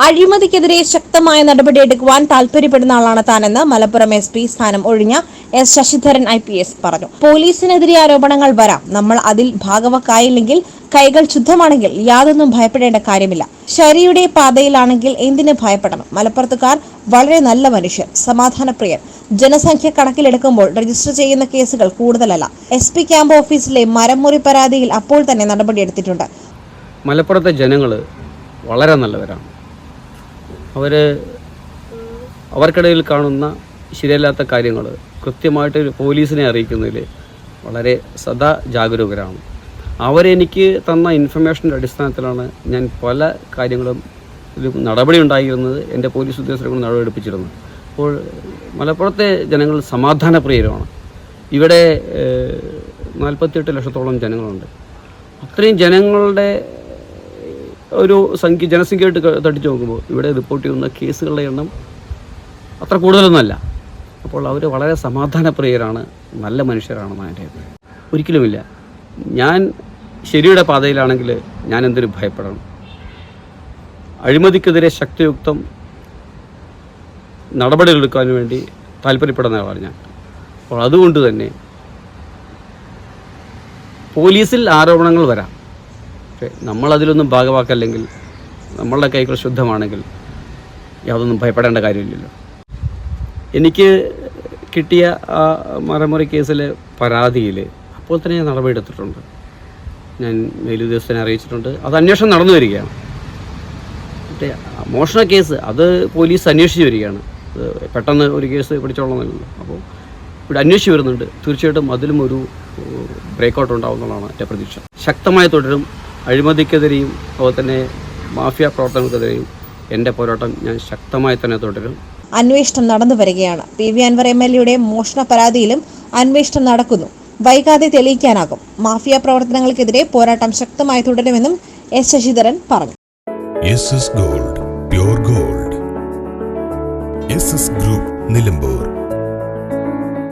അഴിമതിക്കെതിരെ ശക്തമായ നടപടിയെടുക്കുവാൻ താൽപര്യപ്പെടുന്ന ആളാണ് താനെന്ന് മലപ്പുറം SP സ്ഥാനം ഒഴിഞ്ഞ S ശശിധരൻ IPS പറഞ്ഞു. പോലീസിനെതിരെ ആരോപണങ്ങൾ വരാം, നമ്മൾ അതിൽ ഭാഗവക്കായില്ലെങ്കിൽ കൈകൾ ശുദ്ധമാണെങ്കിൽ യാതൊന്നും ഭയപ്പെടേണ്ട കാര്യമില്ല. ശരിയുടെ പാതയിലാണെങ്കിൽ എന്തിന് ഭയപ്പെടണം? മലപ്പുറത്തുകാർ വളരെ നല്ല മനുഷ്യർ, സമാധാനപ്രിയർ. ജനസംഖ്യ കണക്കിലെടുക്കുമ്പോൾ രജിസ്റ്റർ ചെയ്യുന്ന കേസുകൾ കൂടുതലല്ല. SP ക്യാമ്പ് ഓഫീസിലെ മരംമുറി പരാതിയിൽ അപ്പോൾ തന്നെ നടപടിയെടുത്തിട്ടുണ്ട്. മലപ്പുറത്തെ ജനങ്ങൾ വളരെ നല്ലവരാണ്. അവർക്കിടയിൽ കാണുന്ന ശരിയല്ലാത്ത കാര്യങ്ങൾ കൃത്യമായിട്ട് പോലീസിനെ അറിയിക്കുന്നതിൽ വളരെ സദാ ജാഗരൂകരാണ്. അവരെനിക്ക് തന്ന ഇൻഫർമേഷൻ്റെ അടിസ്ഥാനത്തിലാണ് ഞാൻ പല കാര്യങ്ങളും നടപടി ഉണ്ടായിരുന്നത്, എൻ്റെ പോലീസ് ഉദ്യോഗസ്ഥരെ കൊണ്ട് നടപടിയെടുപ്പിച്ചിരുന്നത്. അപ്പോൾ മലപ്പുറത്തെ ജനങ്ങൾ സമാധാനപ്രിയരുമാണ്. ഇവിടെ 48 ലക്ഷത്തോളം ജനങ്ങളുണ്ട്. അത്രയും ജനങ്ങളുടെ ഒരു ജനസംഖ്യയായിട്ട് തട്ടിച്ചു നോക്കുമ്പോൾ ഇവിടെ റിപ്പോർട്ട് ചെയ്യുന്ന കേസുകളുടെ എണ്ണം അത്ര കൂടുതലൊന്നുമല്ല. അപ്പോൾ അവർ വളരെ സമാധാനപ്രിയരാണ്, നല്ല മനുഷ്യരാണെന്നാണ് എൻ്റെ അഭിപ്രായം. ഒരിക്കലുമില്ല. ഞാൻ ശരിയുടെ പാതയിലാണെങ്കിൽ ഞാൻ എന്തിനു ഭയപ്പെടണം? അഴിമതിക്കെതിരെ ശക്തിയുക്തം നടപടികളെടുക്കാൻ വേണ്ടി താല്പര്യപ്പെടുന്ന ആളാണ് ഞാൻ. അപ്പോൾ അതുകൊണ്ട് തന്നെ പോലീസിൽ ആരോപണങ്ങൾ വരാം, പക്ഷേ നമ്മളതിലൊന്നും ഭാഗവാക്കല്ലെങ്കിൽ, നമ്മളുടെ കൈകൾ ശുദ്ധമാണെങ്കിൽ യാതൊന്നും ഭയപ്പെടേണ്ട കാര്യമില്ലല്ലോ. എനിക്ക് കിട്ടിയ ആ മരമുറി കേസിലെ പരാതിയിൽ അപ്പോൾ തന്നെ ഞാൻ നടപടിയെടുത്തിട്ടുണ്ട്. ഞാൻ മേലുദ്യോഗസ്ഥനെ അറിയിച്ചിട്ടുണ്ട്. അത് അന്വേഷണം നടന്നു വരികയാണ്. മറ്റേ മോഷണ കേസ് അത് പോലീസ് അന്വേഷിച്ച് വരികയാണ്. പെട്ടെന്ന് ഒരു കേസ് പിടിച്ചോളണമെന്നല്ലോ. അപ്പോൾ ഇവിടെ അന്വേഷിച്ച് വരുന്നുണ്ട്. തീർച്ചയായിട്ടും അതിലും ഒരു ബ്രേക്കൗട്ട് ഉണ്ടാവുന്നതാണ് എൻ്റെ പ്രതീക്ഷ. ശക്തമായി തുടരും. അഴിമതിക്കെതിരെയും അതുപോലെ തന്നെ മാഫിയ പ്രവർത്തനങ്ങൾക്കെതിരെയും എൻ്റെ പോരാട്ടം ഞാൻ ശക്തമായി തന്നെ തുടരും. അന്വേഷണം നടന്നു വരികയാണ്. PV അൻവർ MLAയുടെ മോഷണ പരാതിയിലും അന്വേഷണം നടക്കുന്നു. വൈകാതെ തെളിയിക്കാനാകും. മാഫിയ പ്രവർത്തനങ്ങൾക്കെതിരെ പോരാട്ടം ശക്തമായി തുടരുമെന്നും S ശശിധരൻ പറഞ്ഞു. SS Gold, Pure Gold. SS Group, Nilambur.